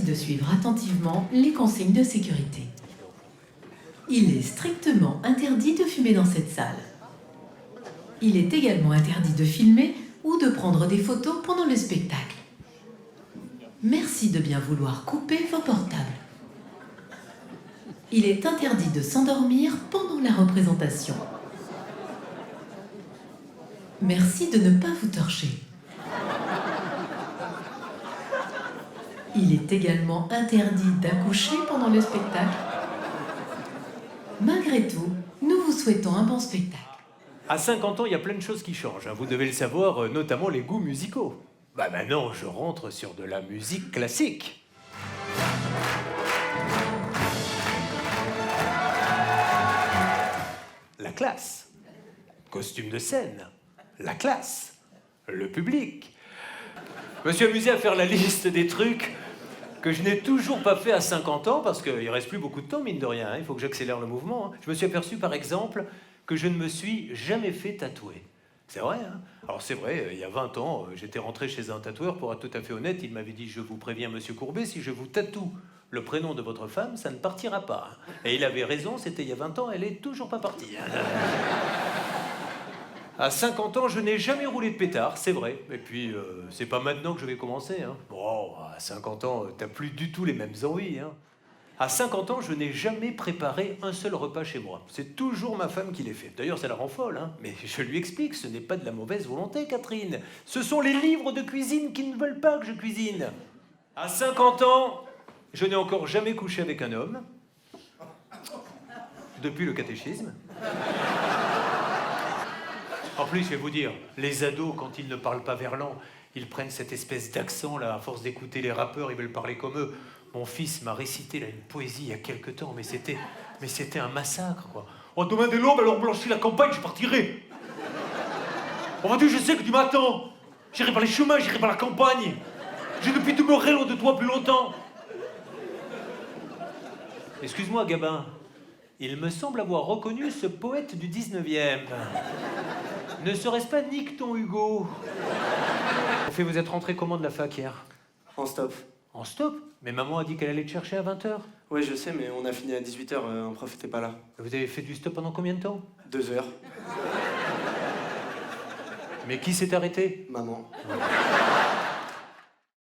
de suivre attentivement les consignes de sécurité. Il est strictement interdit de fumer dans cette salle. Il est également interdit de filmer ou de prendre des photos pendant le spectacle. Merci de bien vouloir couper vos portables. Il est interdit de s'endormir pendant la représentation. Merci de ne pas vous torcher. Il est également interdit d'accoucher pendant le spectacle. Malgré tout, nous vous souhaitons un bon spectacle. À 50 ans, il y a plein de choses qui changent, hein. Vous devez le savoir, notamment les goûts musicaux. Bah maintenant, je rentre sur de la musique classique. La classe. Costume de scène. La classe. Le public. Je me suis amusé à faire la liste des trucs que je n'ai toujours pas fait à 50 ans, parce qu'il ne reste plus beaucoup de temps, mine de rien, hein. Il faut que j'accélère le mouvement, hein. Je me suis aperçu, par exemple, que je ne me suis jamais fait tatouer. C'est vrai, hein. Alors c'est vrai, il y a 20 ans, j'étais rentré chez un tatoueur, pour être tout à fait honnête, il m'avait dit « Je vous préviens, monsieur Courbet, si je vous tatoue le prénom de votre femme, ça ne partira pas. » Et il avait raison, c'était il y a 20 ans, elle est toujours pas partie. À 50 ans, je n'ai jamais roulé de pétard, c'est vrai. Et puis, c'est pas maintenant que je vais commencer, hein. Bon, à 50 ans, t'as plus du tout les mêmes envies, hein. À 50 ans, je n'ai jamais préparé un seul repas chez moi. C'est toujours ma femme qui les fait. D'ailleurs, ça la rend folle, hein. Mais je lui explique, ce n'est pas de la mauvaise volonté, Catherine. Ce sont les livres de cuisine qui ne veulent pas que je cuisine. À 50 ans, je n'ai encore jamais couché avec un homme. Depuis le catéchisme. En plus, je vais vous dire, les ados, quand ils ne parlent pas verlan, ils prennent cette espèce d'accent, là, à force d'écouter les rappeurs, ils veulent parler comme eux. Mon fils m'a récité là, une poésie il y a quelque temps, mais c'était un massacre, quoi. Oh, demain dès l'aube, alors blanchit la campagne, je partirai. On va dire, je sais que du matin, j'irai par les chemins, j'irai par la campagne. J'ai depuis demeuré loin de toi plus longtemps. Excuse-moi, Gabin. Il me semble avoir reconnu ce poète du 19e. Ne serait-ce pas Nicton Hugo? Au fait, vous êtes rentré comment de la fac hier? En stop. En stop? Mais maman a dit qu'elle allait te chercher à 20h. Ouais, je sais, mais on a fini à 18h, un prof était pas là. Vous avez fait du stop pendant combien de temps? 2 heures. Mais qui s'est arrêté? Maman.